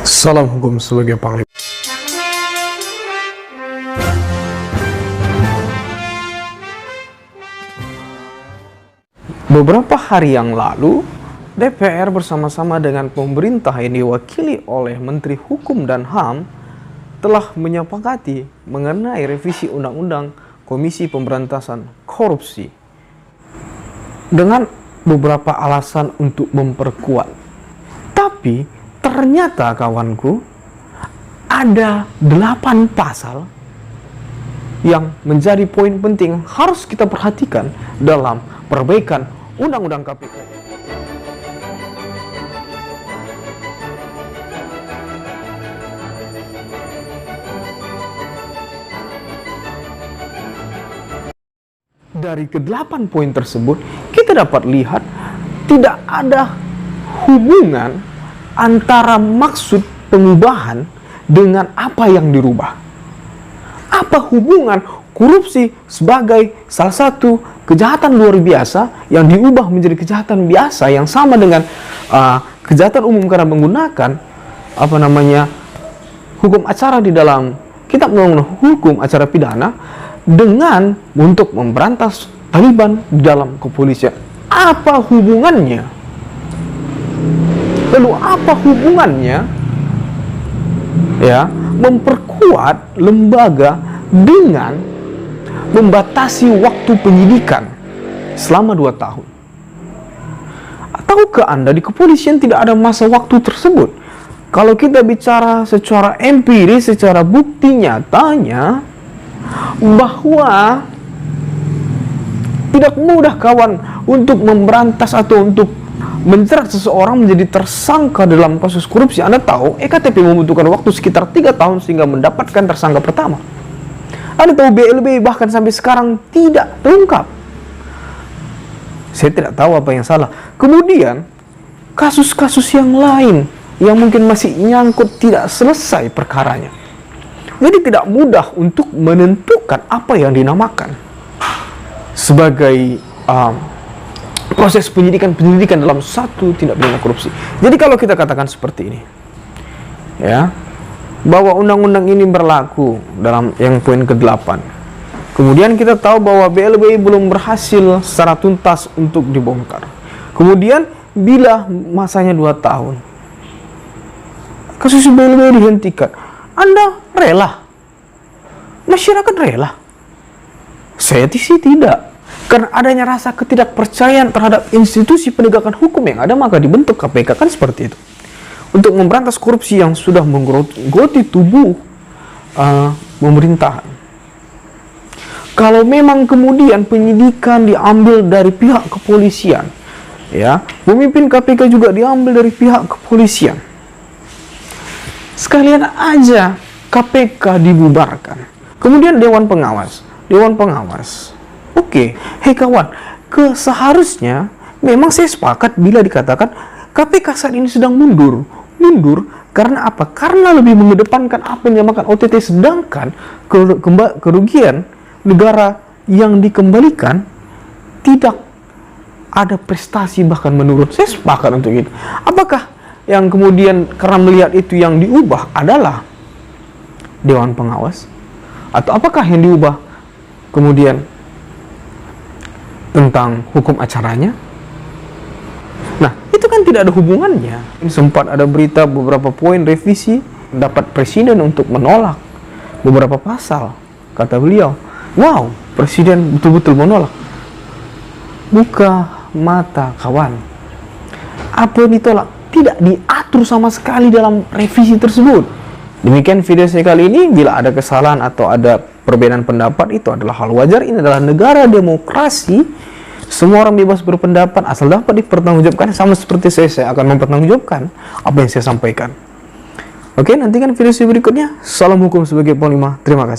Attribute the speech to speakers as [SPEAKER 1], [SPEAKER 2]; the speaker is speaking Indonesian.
[SPEAKER 1] Salam hukum sebagai panglima. Beberapa hari yang lalu, DPR bersama-sama dengan pemerintah yang diwakili oleh Menteri Hukum dan HAM telah menyepakati mengenai revisi Undang-Undang Komisi Pemberantasan Korupsi dengan beberapa alasan untuk memperkuat. Tapi ternyata kawanku, ada 8 pasal yang menjadi poin penting harus kita perhatikan dalam perbaikan Undang-Undang KPK. Dari ke-8 poin tersebut, kita dapat lihat tidak ada hubungan antara maksud pengubahan dengan apa yang dirubah. Apa hubungan korupsi sebagai salah satu kejahatan luar biasa yang diubah menjadi kejahatan biasa yang sama dengan kejahatan umum karena menggunakan hukum acara di dalam kitab undang-undang hukum acara pidana dengan untuk memberantas Taliban di dalam kepolisian. Apa hubungannya? Lalu apa hubungannya memperkuat lembaga dengan membatasi waktu penyidikan selama 2 tahun? Tahukah Anda di kepolisian tidak ada masa waktu tersebut? Kalau kita bicara secara empiris, secara bukti nyatanya bahwa tidak mudah kawan untuk memberantas atau untuk menjerat seseorang menjadi tersangka dalam kasus korupsi. Anda tahu, EKTP membutuhkan waktu sekitar 3 tahun sehingga mendapatkan tersangka pertama. Anda tahu BLB bahkan sampai sekarang tidak terungkap. Saya tidak tahu apa yang salah. Kemudian, kasus-kasus yang lain yang mungkin masih nyangkut tidak selesai perkaranya. Jadi tidak mudah untuk menentukan apa yang dinamakan sebagai proses penyidikan dalam satu tindak pidana korupsi. Jadi kalau kita katakan seperti ini, bahwa undang-undang ini berlaku dalam yang poin ke-8. Kemudian kita tahu bahwa BLBI belum berhasil secara tuntas untuk dibongkar. Kemudian bila masanya 2 tahun, kasus BLBI dihentikan, Anda rela? Masyarakat rela? Saya sih tidak. Karena adanya rasa ketidakpercayaan terhadap institusi penegakan hukum yang ada, maka dibentuk KPK, kan seperti itu. Untuk memberantas korupsi yang sudah menggerogoti tubuh pemerintahan. Kalau memang kemudian penyidikan diambil dari pihak kepolisian, pemimpin KPK juga diambil dari pihak kepolisian, sekalian aja KPK dibubarkan. Kemudian Dewan Pengawas. Oke, hei kawan, seharusnya memang saya sepakat bila dikatakan KPK saat ini sedang mundur. Karena apa? Karena lebih mengedepankan apa yang dinamakan OTT, sedangkan kerugian negara yang dikembalikan tidak ada prestasi, bahkan menurun. Saya sepakat untuk itu. Apakah yang kemudian karena melihat itu yang diubah adalah Dewan Pengawas? Atau apakah yang diubah kemudian tentang hukum acaranya? Nah, itu kan tidak ada hubungannya. Ini sempat ada berita beberapa poin revisi dapat presiden untuk menolak beberapa pasal. Kata beliau, wow, presiden betul-betul menolak. Buka mata kawan. Apa yang ditolak? Tidak diatur sama sekali dalam revisi tersebut. Demikian video saya kali ini. Bila ada kesalahan atau ada perbedaan pendapat, itu adalah hal wajar. Ini adalah negara demokrasi. Semua orang bebas berpendapat asal dapat dipertanggungjawabkan. Sama seperti saya akan mempertanggungjawabkan apa yang saya sampaikan. Oke, nantikan video saya berikutnya. Salam hukum sebagai panglima. Terima kasih.